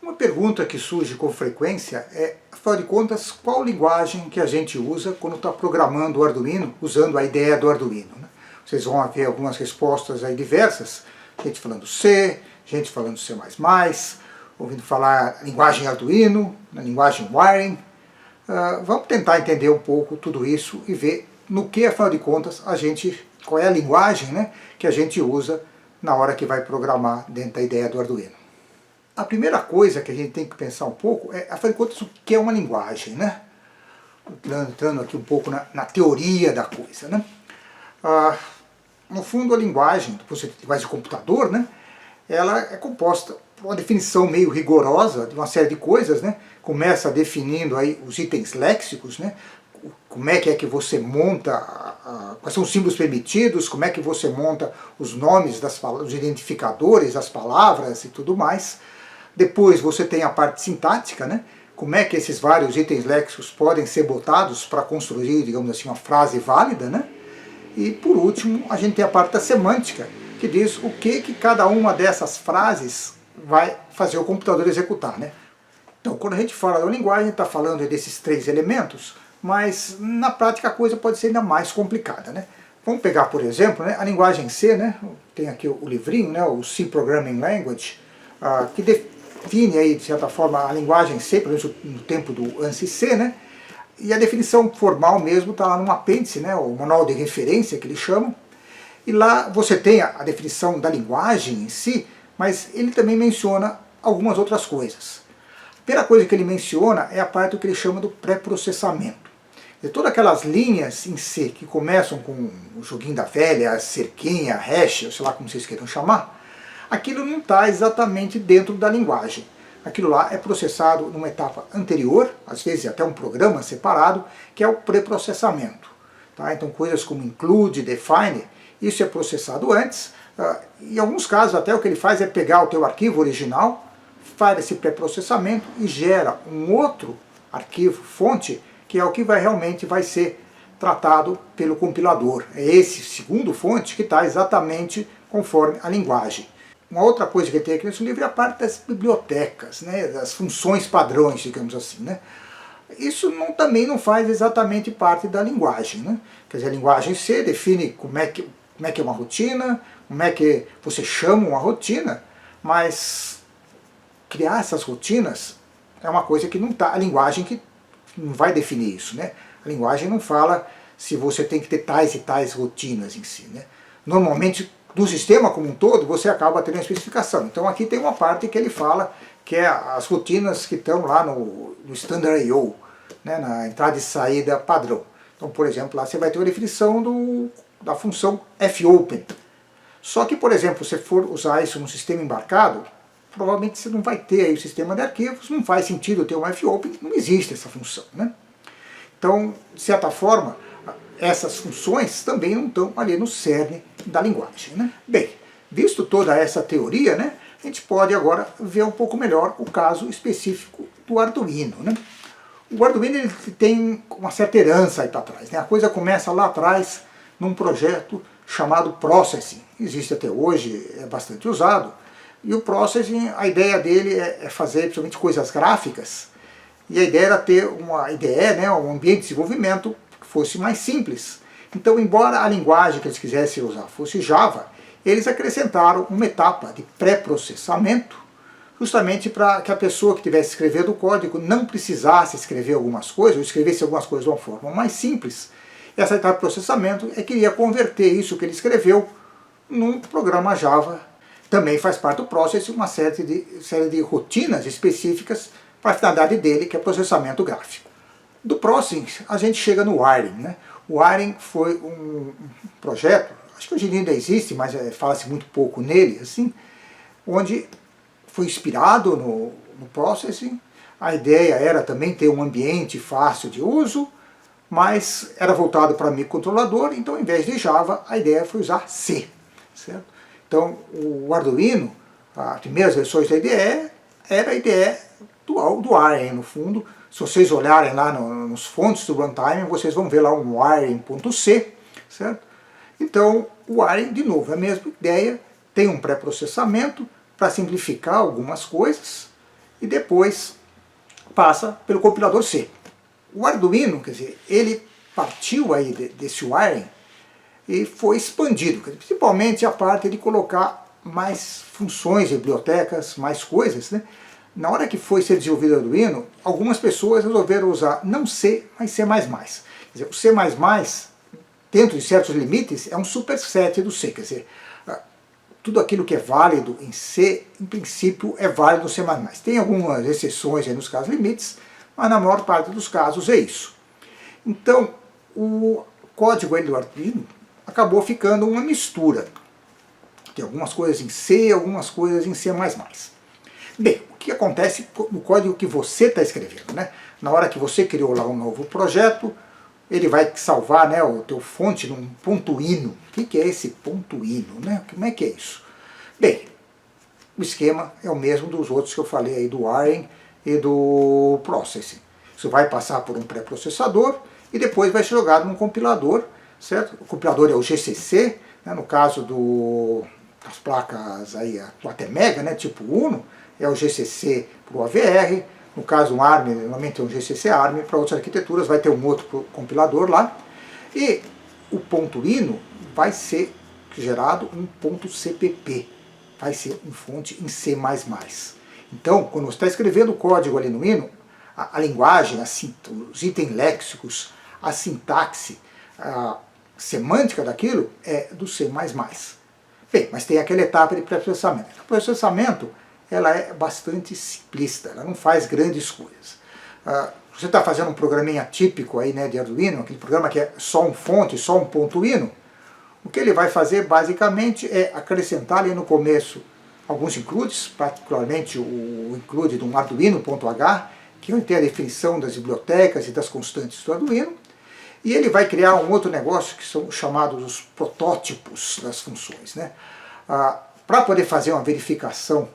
Uma pergunta que surge com frequência é, afinal de contas, qual linguagem que a gente usa quando está programando o Arduino, usando a ideia do Arduino, né? Vocês vão ver algumas respostas aí diversas, gente falando C, gente falando C++, ouvindo falar linguagem Arduino, na linguagem Wiring. Vamos tentar entender um pouco tudo isso e ver no que, afinal de contas, qual é a linguagem, né, que a gente usa na hora que vai programar dentro da ideia do Arduino. A primeira coisa que a gente tem que pensar um pouco é, afinal de contas, o que é uma linguagem, né? Entrando aqui um pouco na teoria da coisa, né? No fundo, a linguagem de computador, né, ela é composta por uma definição meio rigorosa de uma série de coisas, né? Começa definindo aí os itens léxicos, né? Como é que você monta, quais são os símbolos permitidos, como é que você monta os nomes os identificadores, as palavras e tudo mais. Depois você tem a parte sintática, né? Como é que esses vários itens léxicos podem ser botados para construir, digamos assim, uma frase válida, né? E por último, a gente tem a parte da semântica, que diz o que cada uma dessas frases vai fazer o computador executar, né? Então, quando a gente fala da linguagem, a gente está falando desses três elementos, mas na prática a coisa pode ser ainda mais complicada, né? Vamos pegar, por exemplo, né, a linguagem C, né? Tem aqui o livrinho, né, o C Programming Language, que define aí, de certa forma, a linguagem C, pelo menos no tempo do ANSI C, né? E a definição formal mesmo está lá no apêndice, né, o manual de referência que eles chamam. E lá você tem a definição da linguagem em si, mas ele também menciona algumas outras coisas. A primeira coisa que ele menciona é a parte do que ele chama do pré-processamento. De todas aquelas linhas em C que começam com o joguinho da velha, a cerquinha, a hash, ou sei lá como vocês queiram chamar, aquilo não está exatamente dentro da linguagem. Aquilo lá é processado numa etapa anterior, às vezes até um programa separado, que é o pré-processamento. Tá? Então coisas como include, define, isso é processado antes. Em alguns casos até o que ele faz é pegar o teu arquivo original, faz esse pré-processamento e gera um outro arquivo, fonte, que é o que realmente vai ser tratado pelo compilador. É esse segundo fonte que está exatamente conforme a linguagem. Uma outra coisa que tem aqui nesse livro é a parte das bibliotecas, né, das funções padrões, digamos assim, né. Isso também não faz exatamente parte da linguagem, né. Quer dizer, a linguagem C define como é que é uma rotina, como é que você chama uma rotina, mas criar essas rotinas é uma coisa que não está, a linguagem que não vai definir isso, né. A linguagem não fala se você tem que ter tais e tais rotinas em si, né. Normalmente, do sistema como um todo, você acaba tendo uma especificação. Então aqui tem uma parte que ele fala que é as rotinas que estão lá no Standard I/O, né, na entrada e saída padrão. Então, por exemplo, lá você vai ter uma definição da função fopen. Só que, por exemplo, se você for usar isso no sistema embarcado, provavelmente você não vai ter aí o sistema de arquivos, não faz sentido ter um fopen, não existe essa função, né? Então, de certa forma, essas funções também não estão ali no cerne da linguagem, né? Bem, visto toda essa teoria, né, a gente pode agora ver um pouco melhor o caso específico do Arduino, né? O Arduino ele tem uma certa herança aí para trás, né? A coisa começa lá atrás num projeto chamado Processing. Existe até hoje, é bastante usado. E o Processing, a ideia dele é fazer principalmente coisas gráficas. E a ideia era ter uma IDE, né, um ambiente de desenvolvimento que fosse mais simples. Então, embora a linguagem que eles quisessem usar fosse Java, eles acrescentaram uma etapa de pré-processamento, justamente para que a pessoa que estivesse escrevendo o código não precisasse escrever algumas coisas, ou escrevesse algumas coisas de uma forma mais simples. Essa etapa de processamento é que iria converter isso que ele escreveu num programa Java. Também faz parte do Processing uma série de rotinas específicas para a finalidade dele, que é processamento gráfico. Do Processing, a gente chega no Wiring, né? O Wiring foi um projeto, acho que hoje em dia ainda existe, mas fala-se muito pouco nele, assim, onde foi inspirado no Processing. A ideia era também ter um ambiente fácil de uso, mas era voltado para microcontrolador, então ao invés de Java, a ideia foi usar C, certo? Então o Arduino, as primeiras versões da IDE, era a IDE do Wiring, no fundo, Se vocês olharem lá nos fontes do runtime, vocês vão ver lá um wiring.c, certo? Então, o wiring, de novo, é a mesma ideia, tem um pré-processamento para simplificar algumas coisas e depois passa pelo compilador C. O Arduino, quer dizer, ele partiu aí desse wiring e foi expandido, principalmente a parte de colocar mais funções, bibliotecas, mais coisas, né? Na hora que foi ser desenvolvido o Arduino, algumas pessoas resolveram usar não C, mas C++. Quer dizer, o C++, dentro de certos limites, é um superset do C, quer dizer, tudo aquilo que é válido em C, em princípio, é válido no C++. Tem algumas exceções aí nos casos limites, mas na maior parte dos casos é isso. Então, o código aí do Arduino acabou ficando uma mistura. Tem algumas coisas em C, algumas coisas em C++. Bem, o que acontece no código que você está escrevendo, né? Na hora que você criou lá um novo projeto, ele vai salvar, né, o teu fonte num ponto .ino. O que é esse ponto .ino, né? Como é que é isso? Bem, o esquema é o mesmo dos outros que eu falei aí, do wiring e do processing. Isso vai passar por um pré-processador e depois vai ser jogado num compilador, certo? O compilador é o GCC, né, no caso das placas aí, a Atmega, né, tipo Uno, é o GCC para o AVR. No caso do ARM, normalmente tem um GCC ARM, para outras arquiteturas vai ter um outro compilador lá. E o ponto .ino vai ser gerado um ponto .cpp, vai ser uma fonte em C++. Então, quando você está escrevendo o código ali no ino, a linguagem, os itens léxicos, a sintaxe, a semântica daquilo é do C++. Bem, mas tem aquela etapa de pré-processamento. O processamento, ela é bastante simplista, ela não faz grandes coisas. Você está fazendo um programinha típico aí, né, de Arduino, aquele programa que é só um fonte, só um ponto .ino, o que ele vai fazer basicamente é acrescentar ali no começo alguns includes, particularmente o include de um Arduino.h, que vai ter a definição das bibliotecas e das constantes do Arduino, e ele vai criar um outro negócio que são chamados os protótipos das funções, né? Para poder fazer uma verificação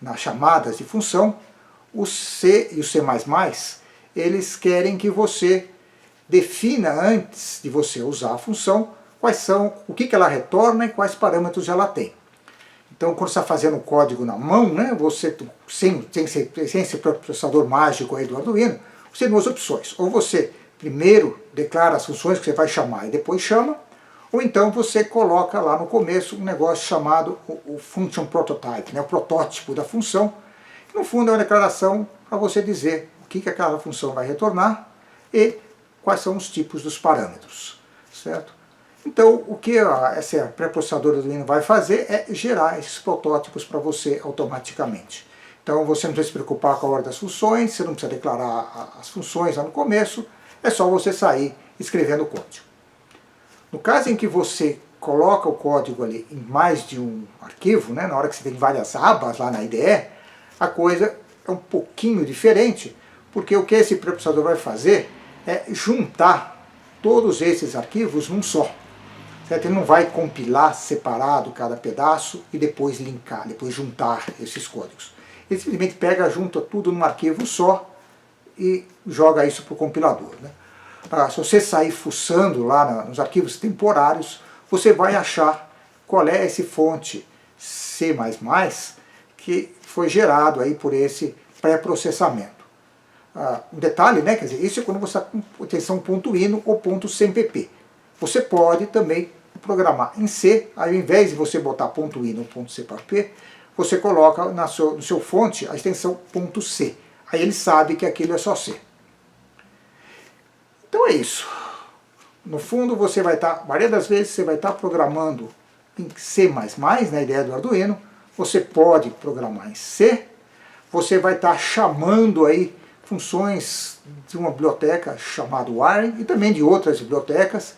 nas chamadas de função, o C e o C++, eles querem que você defina antes de você usar a função quais são, o que ela retorna e quais parâmetros ela tem. Então, quando você está fazendo o código na mão, né, você, sem esse processador mágico aí do Arduino, você tem duas opções. Ou você primeiro declara as funções que você vai chamar e depois chama, ou então você coloca lá no começo um negócio chamado o Function Prototype, né, o protótipo da função, que no fundo é uma declaração para você dizer o que aquela função vai retornar e quais são os tipos dos parâmetros, certo? Então, o que esse pré-processador do Arduino vai fazer é gerar esses protótipos para você automaticamente. Então, você não precisa se preocupar com a ordem das funções, você não precisa declarar as funções lá no começo, é só você sair escrevendo o código. No caso em que você coloca o código ali em mais de um arquivo, né, na hora que você tem várias abas lá na IDE, a coisa é um pouquinho diferente, porque o que esse pré-processador vai fazer é juntar todos esses arquivos num só. Certo? Ele não vai compilar separado cada pedaço e depois linkar, depois juntar esses códigos. Ele simplesmente pega, junta tudo num arquivo só e joga isso para o compilador, né? Se você sair fuçando lá nos arquivos temporários, você vai achar qual é esse fonte C++ que foi gerado aí por esse pré-processamento. Um detalhe, né, quer dizer, isso é quando você está com atenção .ino ou .cpp. Você pode também programar em C, ao invés de você botar .ino ou .cpp, você coloca no seu fonte a extensão .c. Aí ele sabe que aquilo é só C. Então é isso. No fundo, você vai estar, a maioria das vezes, você vai estar programando em C++, na ideia do Arduino. Você pode programar em C. Você vai estar chamando aí funções de uma biblioteca chamada wiring e também de outras bibliotecas.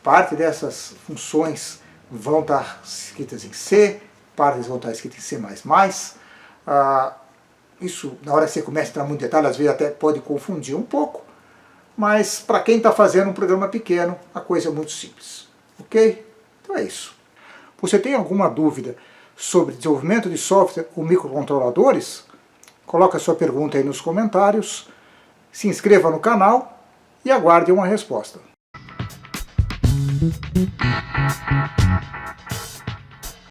Parte dessas funções vão estar escritas em C, partes vão estar escritas em C++. Isso, na hora que você começa a entrar muito em detalhe, às vezes até pode confundir um pouco, mas para quem está fazendo um programa pequeno, a coisa é muito simples. Ok? Então é isso. Você tem alguma dúvida sobre desenvolvimento de software com microcontroladores? Coloca a sua pergunta aí nos comentários se inscreva no canal e aguarde uma resposta.